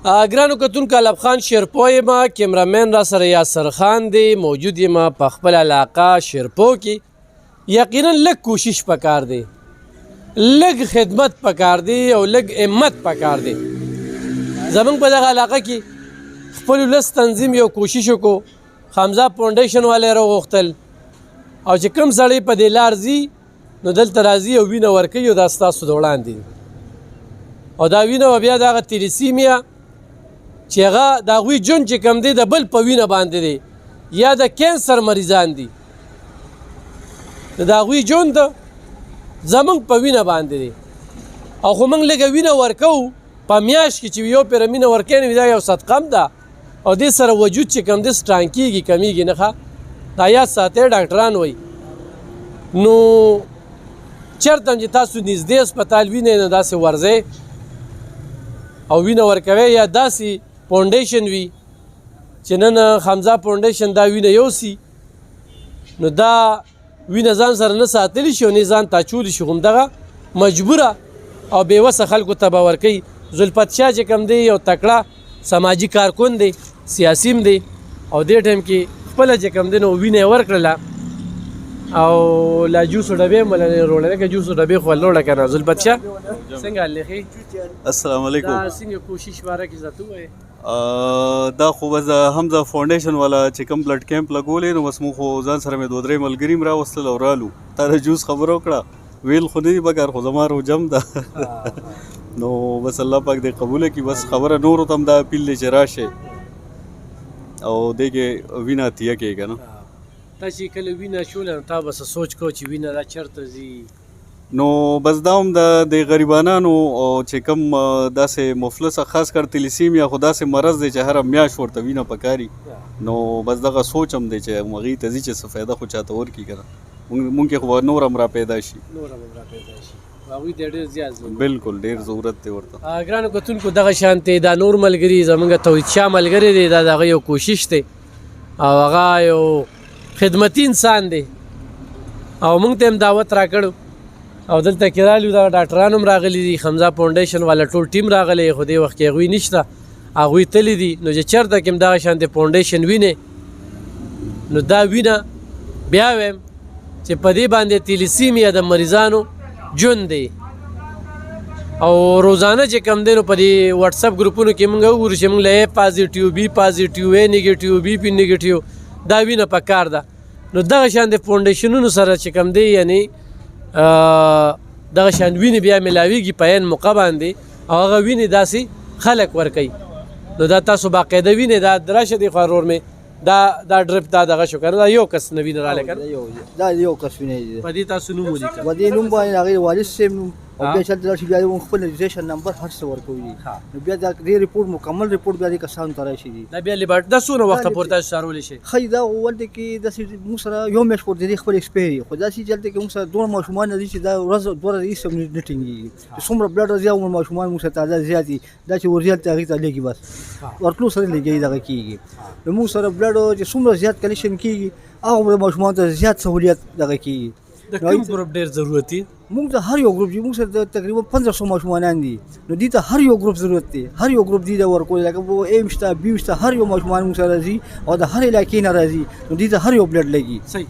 ګرانو کتونکو الب خان شیرپو یم کیمرامین را سره یاسر خان دی موجود یم په خپل علاقه شیرپو کې. یقینا لږ کوشش پکار دی، لږ خدمت پکار دی او لږ همت پکار دی. زمونږ په دغه علاقه کې خپل ولس تنظیم یو کوشش وکړو، حمزه فاونډیشن والے راوغوښتل او چې کوم سړی په دې لار ځي نو دلته راځي او وینه ورکوي او دا ستاسو د وړاندې دي. او دا وینه به بیا دغه تیلیسیمیا چې هغه د هغوی ژوند چې کوم دی د بل په وینه باندې دی یا د کینسر مریضان دي، د هغوی ژوند زمونږ په وینه باندې دی. او خو موږ لږه وینه ورکوو په میاشت کې چې یو پیره مینه ورکوې نو دا یو صدقه هم ده او دې سره وجود چې کوم دی سټرانګ کېږي، کمیږي نه ښه. دا یاد ساتئ ډاکټران وایي. نو چېرته هم چې تاسو نږدې هسپتال وینئ نو داسې ورځئ او وینه ورکوئ، یا داسې فاونډیشن وي چې نن حمزه فاونډیشن دا وینه یوسي نو دا وینه ځان سره نه ساتلی شي او نه ځان ته اچولی شي، همدغه مجبوره او بېوسه خلکو ته به ورکوي. زلفت شاه چې کوم دی یو تکړه سماجي کارکون دی، سیاسي هم دی او دې ټایم کې خپله چې کوم دی نو وینه یې ورکړله او لا جوسو ډبې مله روړه که جوسو ډبې خو لوړه که نه. زلفت شاه څنګه حال دی؟ السلام علیکم. دا څنګه کوشش باره کې زه ته ووایې؟ دا خو بس حمزه فاونډیشن والا چې کوم بلډ کیمپ لګولې نو بس موږ خو ځان سره مې 2-3 ملګري هم راوستل او رالو. تا د جوس خبره وکړه ویل خو نه دي مګر خو زما روجم ده نو بس الله پاک دې قبوله کړي. بس خبره نورو ته هم دا اپیل دی چې راشئ او دې کې وینه اتیه کېږي که نه. تا چې کله وینه شوله نو تا بس سوچ کو چې وینه دا چېرته ځي؟ نو بس دا هم د غریبانانو او چې کوم داسې مفلسه خاص کر تلیسیمیا خو داسې مرض دی چې هره میاشت ورته وینه پکاري. نو بس دغه سوچ هم دی چې هغې ته ځي چې څه فایده خو چاته ورکړي که نه. مونږ کې خو نور هم را پیدا شي، هغوی ته ډېر زیات ضرورت، بالکل ډېر ضرورت دی ورته. ګرانو کتونکو دغه شانتې دا نور ملګري زموږ توحید شاه ملګری دی، دا د هغه یو کوشش دی او هغه یو خدمتي انسان دی او موږ ته هم دعوت راکړو او دلته کې رالو. دا ډاکټران هم راغلي دي، حمزه فاونډیشن والا ټول ټیم راغلی، خو دې وخت کې هغوی نشته، هغوی تللی دي. نو چې چېرته کې هم دغه شانتې فاونډیشن وینې نو دا وینه بیا وایم چې په دې باندې تیلیسیمیا د مریضانو ژوند دی. او روزانه چې کوم دی نو په دې وټساپ ګروپونو کې موږ وګورو چې موږ له اے پازیټیو بي پازیټیو اے نیګیټیو بي پي نیګیټیو دا وینه پکار ده. نو دغه شان د فاونډیشنونو سره چې کوم دی یعنی دغه شان وینې بیا ملاویږي په عین موقع باندې او هغه وینې داسې خلک ورکوي. نو دا تاسو باقاعده وینې دا راشه دی خو ورور مې دا ډرپ دا دغه شو که نه، دا یو کس نه وینه رالی که نه؟ دا یو کس وینه دی. په دې تاسو نوم ولیکه؟ په دې نوم باندې هغې والد صاحب نوم او بیا چې هلته راشي بیا موږ خپل رجسټریشن نمبر هر څه ورکوي. نو بیا دا دې رپورټ مکمل رپورټ بیا دې کسانو ته راشي دي. دا بیا لیبارټ دا څومره وخته پورې تاسو څارولی شئ؟ ښایي دا ولته کې داسې موږ سره یو میاشت پورې د دې خپل ایکسپایري خو داسې چې هلته کې موږ سره دومره ماشومان دي چې دا ورځ 2 ورځې هېڅ هم نه ټینګېږي. چې څومره بلډ زیات عمر ماشومان موږ سره تعداد زیات دي، دا چې ورزیات هغې ته لګي بس ورتلو سره لګي دغه کېږي. نو موږ سره بلډ چې څومره زیات کلیکشن کېږي هغه ماشومانو ته زیات سهولیت دغه کېږي. د کوم ګروپ ډېر ضرورت دی؟ موږ ته هر یو ګروپ چې موږ سره تقریبا 1500 ماشومان دي نو دې ته هر یو ګروپ ضرورت دی، هر یو ګروپ دې ته ورکول لکه ایم شته بي شته، هر یو ماشومان موږ سره راځي او د هر علاقې نه راځي نو دې ته هر یو بلډ لګي. صحیح.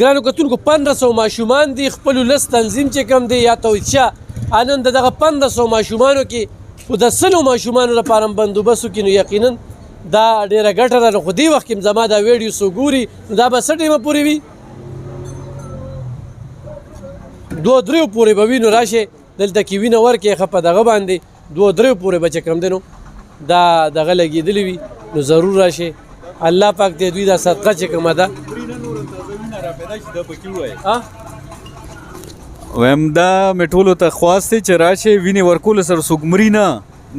ګرانو کتونکو 1500 ماشومان دي، خپل ولس تنظیم چې کوم دی یا توحید شاه نن د دغه 1500 ماشومانو کې خو د 100 ماشومانو لپاره بندوبست وکړي نو یقینا دا ډېره ګټه ده. خو دې وخت کې زما دا ویډیو څوک ګوري نو دا به څه ټیمه پورې وي؟ 2-3 پورې به وي. نو راشئ دلته کې وینه ورکړئ ښه په دغه باندې 2-3 پورې به چې کوم دی نو دا دغه لګېدلي وي نو ضرور راشئ. الله پاک دې دوی دا صدقه چې کومه ده ویم دا مې ټولو ته خواست دی چې راشئ وینې ورکولو سره څوک مري نه،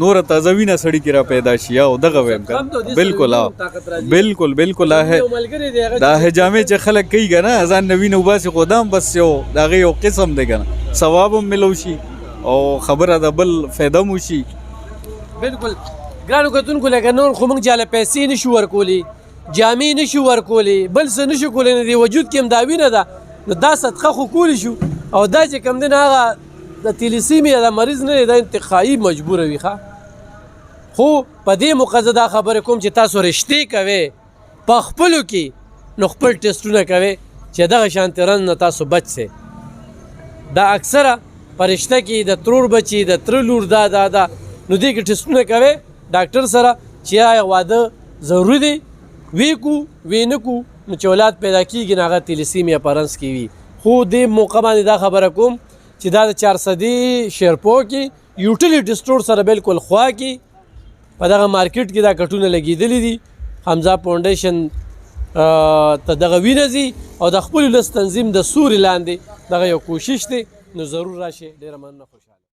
نوره تازه وینه سړي کې را پیدا شي. او دغه ویم که بالکل بالکل بالکل دا حجامې چې خلک کوي که نه ځان نه وینه وباسي خو دا هم بس یو د هغې یو قسم دی که نه، ثواب هم ملو شي او خبره د بل فایده هم وشي. بالکل. ګرانو کتونکو لکه نور خو موږ چاله پیسې نشو ورکولی، جامې نشو ورکولی، بل څه نشو کولی، نو د وجود کې هم دا وینه ده نو دا صدقه خو کولی شو. او دا چې کوم دی نه هغه د تیلیسیمیا د مریض نه دی، دا انتقایي مجبوره وي ښه خو په دې موقع زه دا خبرې کوم چې تاسو رښتې کوئ په خپلو کې نو خپل ټسټونه کوئ چې دغه شانتې رنځ نه تاسو بچ سئ. دا اکثره په رشته کې د ترور بچي د تره لور دا نو دې کې ټسټونه کوئ ډاکټر سره چې آیا واده ضروري دی وی کو وی نه کو نو چې اولاد پیدا کېږي نو هغه تیلیسیمیا په رنځ کې وي. خو دې موقع باندې دا خبره کوم چې دا د 400 شیرپو کې یوټیلیټي سټور سره بالکل خوا کې په دغه مارکیټ کې دا کټونه لګېدلي دي. حمزه فاونډیشن ته دغه وینه ځي او د خپل ولس تنظیم د سوري لاندې دغه یو کوشش دی نو ضرور راشي. ډېره مننه. خوشحاله